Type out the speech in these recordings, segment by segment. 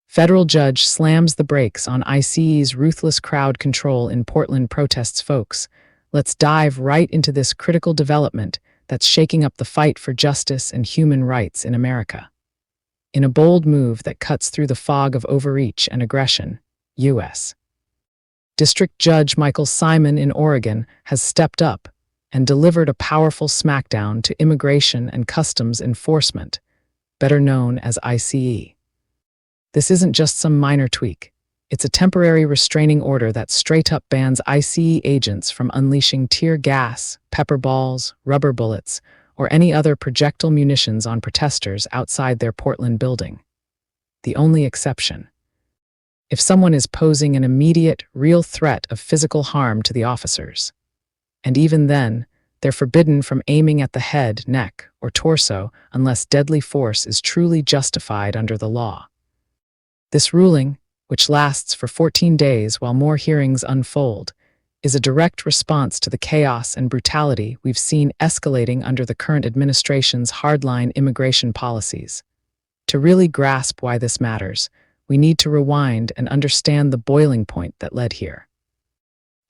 Federal judge slams the brakes on ICE's ruthless crowd control in Portland protests. Folks, let's dive right into this critical development that's shaking up the fight for justice and human rights in America. In a bold move that cuts through the fog of overreach and aggression, U.S. District Judge Michael Simon in Oregon has stepped up and delivered a powerful smackdown to Immigration and Customs Enforcement, better known as ICE. This isn't just some minor tweak. It's a temporary restraining order that straight-up bans ICE agents from unleashing tear gas, pepper balls, rubber bullets, or any other projectile munitions on protesters outside their Portland building. The only exception: if someone is posing an immediate, real threat of physical harm to the officers. And even then, they're forbidden from aiming at the head, neck, or torso unless deadly force is truly justified under the law. This ruling, which lasts for 14 days while more hearings unfold, is a direct response to the chaos and brutality we've seen escalating under the current administration's hardline immigration policies. To really grasp why this matters, we need to rewind and understand the boiling point that led here.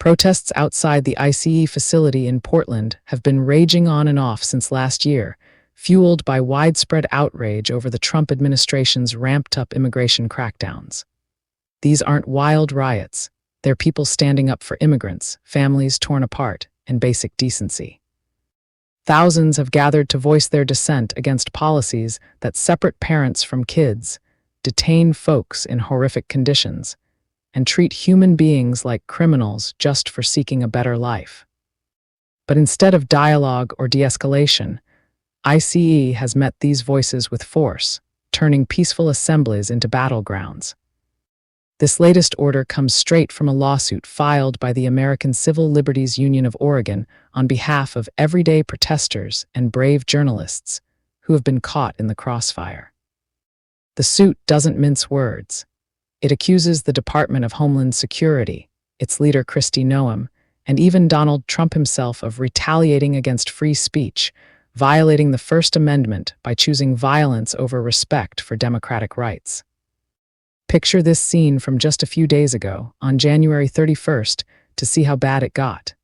Protests outside the ICE facility in Portland have been raging on and off since last year, fueled by widespread outrage over the Trump administration's ramped-up immigration crackdowns. These aren't wild riots. They're people standing up for immigrants, families torn apart, and basic decency. Thousands have gathered to voice their dissent against policies that separate parents from kids, detain folks in horrific conditions, and treat human beings like criminals just for seeking a better life. But instead of dialogue or de-escalation, ICE has met these voices with force, turning peaceful assemblies into battlegrounds. This latest order comes straight from a lawsuit filed by the American Civil Liberties Union of Oregon on behalf of everyday protesters and brave journalists who have been caught in the crossfire. The suit doesn't mince words. It accuses the Department of Homeland Security, its leader Kristi Noem, and even Donald Trump himself of retaliating against free speech, violating the First Amendment by choosing violence over respect for democratic rights. Picture this scene from just a few days ago, on January 31st, to see how bad it got.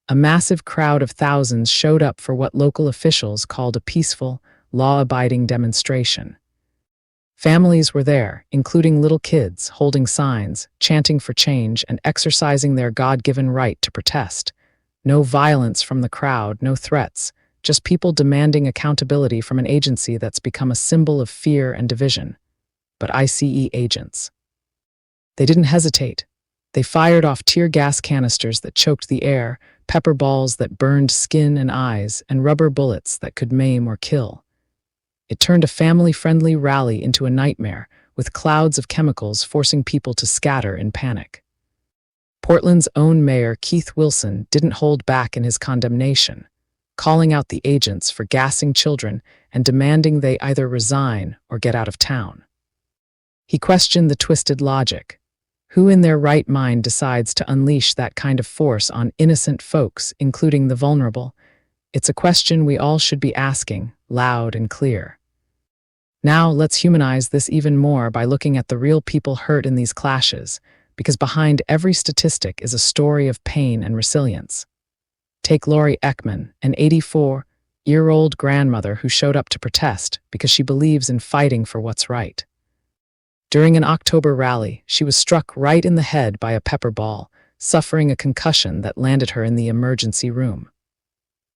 A massive crowd of thousands showed up for what local officials called a peaceful, law-abiding demonstration. Families were there, including little kids, holding signs, chanting for change, and exercising their God-given right to protest. No violence from the crowd, no threats, just people demanding accountability from an agency that's become a symbol of fear and division. But ICE agents. They didn't hesitate. They fired off tear gas canisters that choked the air, pepper balls that burned skin and eyes, and rubber bullets that could maim or kill. It turned a family-friendly rally into a nightmare, with clouds of chemicals forcing people to scatter in panic. Portland's own mayor, Keith Wilson, didn't hold back in his condemnation, calling out the agents for gassing children and demanding they either resign or get out of town. He questioned the twisted logic. Who in their right mind decides to unleash that kind of force on innocent folks, including the vulnerable? It's a question we all should be asking, loud and clear. Now let's humanize this even more by looking at the real people hurt in these clashes, because behind every statistic is a story of pain and resilience. Take Lori Ekman, an 84-year-old grandmother who showed up to protest because she believes in fighting for what's right. During an October rally, she was struck right in the head by a pepper ball, suffering a concussion that landed her in the emergency room.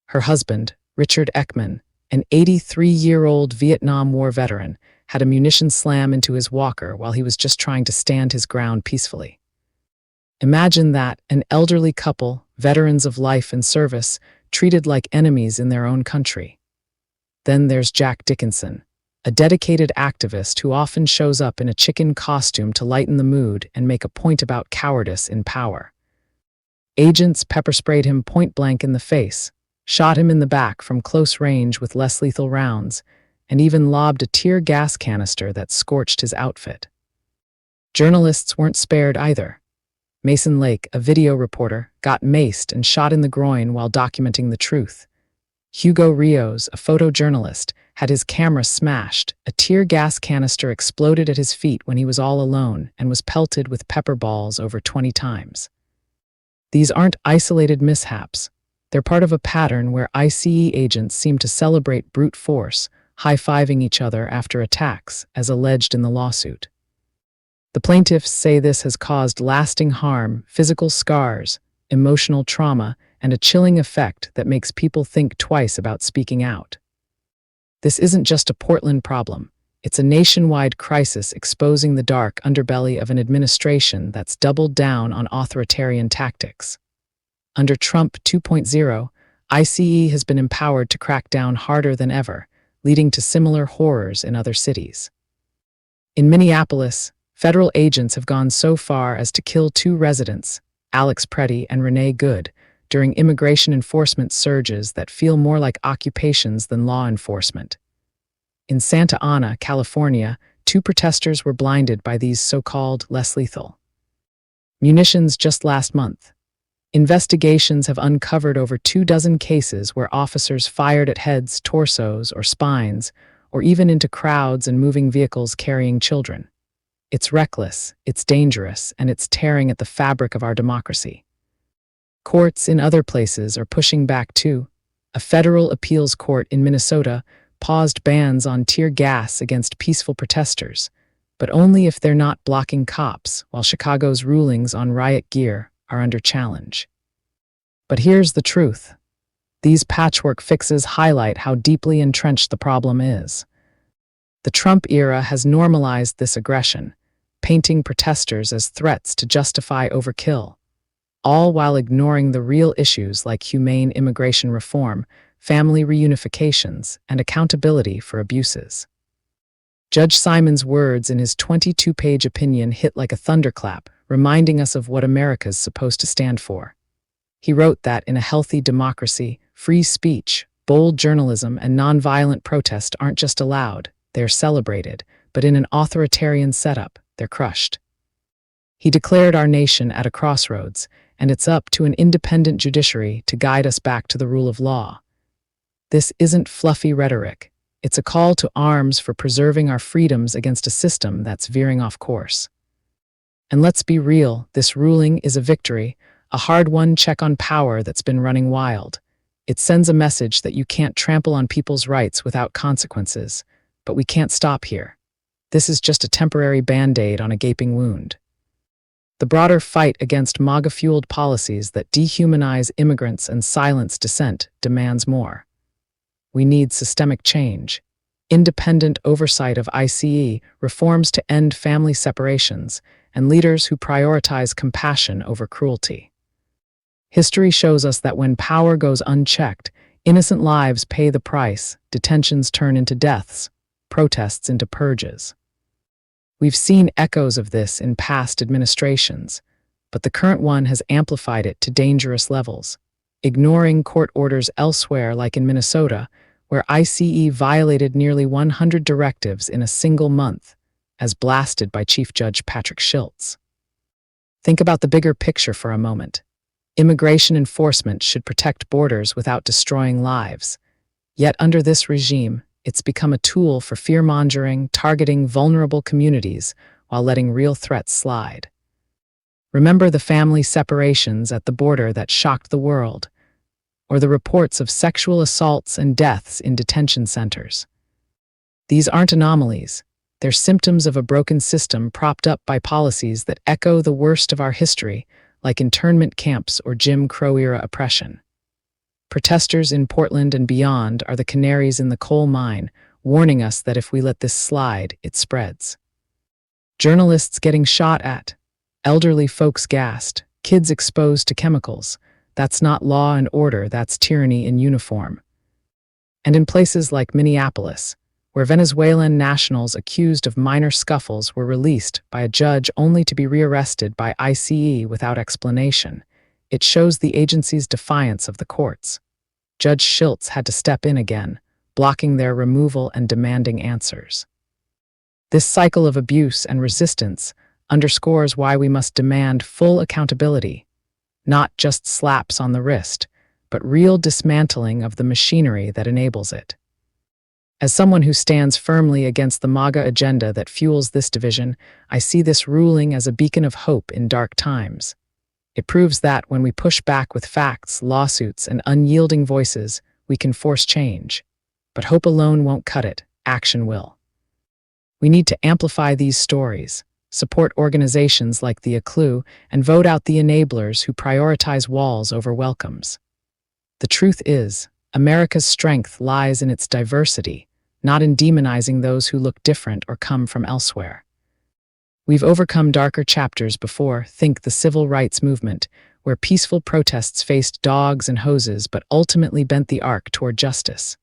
Her husband, Richard Ekman, an 83-year-old Vietnam War veteran, had a munition slam into his walker while he was just trying to stand his ground peacefully. Imagine that, an elderly couple, veterans of life and service, treated like enemies in their own country. Then there's Jack Dickinson, a dedicated activist who often shows up in a chicken costume to lighten the mood and make a point about cowardice in power. Agents pepper-sprayed him point-blank in the face, shot him in the back from close range with less lethal rounds, and even lobbed a tear gas canister that scorched his outfit. Journalists weren't spared either. Mason Lake, a video reporter, got maced and shot in the groin while documenting the truth. Hugo Rios, a photojournalist, had his camera smashed. A tear gas canister exploded at his feet when he was all alone and was pelted with pepper balls over 20 times. These aren't isolated mishaps. They're part of a pattern where ICE agents seem to celebrate brute force, high-fiving each other after attacks, as alleged in the lawsuit. The plaintiffs say this has caused lasting harm, physical scars, emotional trauma, and a chilling effect that makes people think twice about speaking out. This isn't just a Portland problem. It's a nationwide crisis exposing the dark underbelly of an administration that's doubled down on authoritarian tactics. Under Trump 2.0, ICE has been empowered to crack down harder than ever, leading to similar horrors in other cities. In Minneapolis, federal agents have gone so far as to kill 2 residents, Alex Preddy and Renee Good, during immigration enforcement surges that feel more like occupations than law enforcement. In Santa Ana, California, 2 protesters were blinded by these so-called less lethal munitions just last month. Investigations have uncovered over 24 cases where officers fired at heads, torsos, or spines, or even into crowds and moving vehicles carrying children. It's reckless, it's dangerous, and it's tearing at the fabric of our democracy. Courts in other places are pushing back too. A federal appeals court in Minnesota paused bans on tear gas against peaceful protesters, but only if they're not blocking cops, while Chicago's rulings on riot gear are under challenge. But here's the truth. These patchwork fixes highlight how deeply entrenched the problem is. The Trump era has normalized this aggression, painting protesters as threats to justify overkill, all while ignoring the real issues like humane immigration reform, family reunifications, and accountability for abuses. Judge Simon's words in his 22-page opinion hit like a thunderclap, reminding us of what America's supposed to stand for. He wrote that in a healthy democracy, free speech, bold journalism, and nonviolent protest aren't just allowed, they're celebrated, but in an authoritarian setup, they're crushed. He declared our nation at a crossroads, and it's up to an independent judiciary to guide us back to the rule of law. This isn't fluffy rhetoric. It's a call to arms for preserving our freedoms against a system that's veering off course. And let's be real, this ruling is a victory, a hard-won check on power that's been running wild. It sends a message that you can't trample on people's rights without consequences, but we can't stop here. This is just a temporary band-aid on a gaping wound. The broader fight against MAGA-fueled policies that dehumanize immigrants and silence dissent demands more. We need systemic change, independent oversight of ICE, reforms to end family separations, and leaders who prioritize compassion over cruelty. History shows us that when power goes unchecked, innocent lives pay the price, detentions turn into deaths, protests into purges. We've seen echoes of this in past administrations, but the current one has amplified it to dangerous levels, ignoring court orders elsewhere like in Minnesota, where ICE violated nearly 100 directives in a single month, as blasted by Chief Judge Patrick Schiltz. Think about the bigger picture for a moment. Immigration enforcement should protect borders without destroying lives. Yet under this regime, it's become a tool for fear-mongering, targeting vulnerable communities while letting real threats slide. Remember the family separations at the border that shocked the world, or the reports of sexual assaults and deaths in detention centers. These aren't anomalies. They're symptoms of a broken system propped up by policies that echo the worst of our history, like internment camps or Jim Crow-era oppression. Protesters in Portland and beyond are the canaries in the coal mine, warning us that if we let this slide, it spreads. Journalists getting shot at, elderly folks gassed, kids exposed to chemicals. That's not law and order, that's tyranny in uniform. And in places like Minneapolis, where Venezuelan nationals accused of minor scuffles were released by a judge only to be rearrested by ICE without explanation, it shows the agency's defiance of the courts. Judge Schiltz had to step in again, blocking their removal and demanding answers. This cycle of abuse and resistance underscores why we must demand full accountability, not just slaps on the wrist, but real dismantling of the machinery that enables it. As someone who stands firmly against the MAGA agenda that fuels this division, I see this ruling as a beacon of hope in dark times. It proves that when we push back with facts, lawsuits, and unyielding voices, we can force change. But hope alone won't cut it, action will. We need to amplify these stories, support organizations like the ACLU, and vote out the enablers who prioritize walls over welcomes. The truth is, America's strength lies in its diversity, not in demonizing those who look different or come from elsewhere. We've overcome darker chapters before, think the civil rights movement, where peaceful protests faced dogs and hoses but ultimately bent the arc toward justice.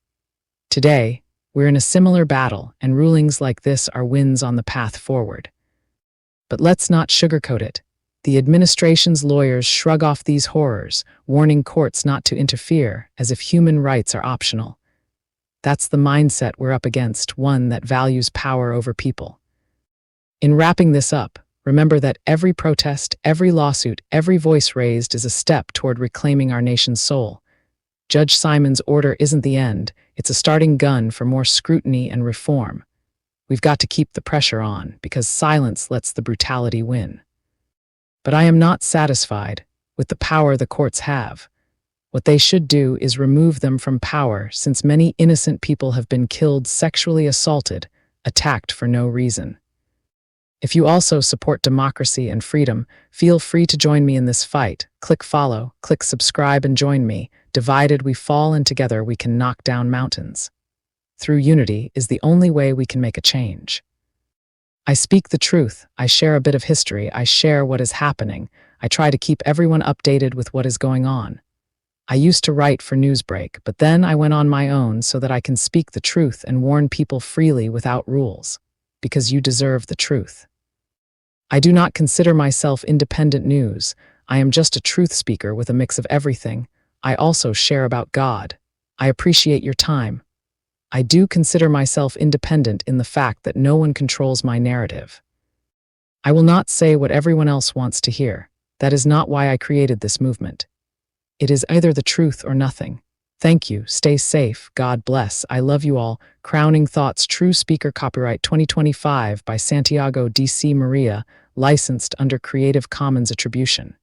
Today, we're in a similar battle, and rulings like this are wins on the path forward. But let's not sugarcoat it. The administration's lawyers shrug off these horrors, warning courts not to interfere, as if human rights are optional. That's the mindset we're up against, one that values power over people. In wrapping this up, remember that every protest, every lawsuit, every voice raised is a step toward reclaiming our nation's soul. Judge Simon's order isn't the end, it's a starting gun for more scrutiny and reform. We've got to keep the pressure on, because silence lets the brutality win. But I am not satisfied with the power the courts have. What they should do is remove them from power, since many innocent people have been killed, sexually assaulted, attacked for no reason. If you also support democracy and freedom, feel free to join me in this fight. Click follow, click subscribe, and join me. Divided we fall, and together we can knock down mountains. Through unity is the only way we can make a change. I speak the truth, I share a bit of history, I share what is happening, I try to keep everyone updated with what is going on. I used to write for Newsbreak, but then I went on my own so that I can speak the truth and warn people freely without rules, because you deserve the truth. I do not consider myself independent news, I am just a truth speaker with a mix of everything. I also share about God. I appreciate your time. I do consider myself independent in the fact that no one controls my narrative. I will not say what everyone else wants to hear. That is not why I created this movement. It is either the truth or nothing. Thank you, stay safe, God bless, I love you all. Crowning Thoughts, True Speaker, copyright 2025 by Santiago D.C. Maria, licensed under Creative Commons Attribution.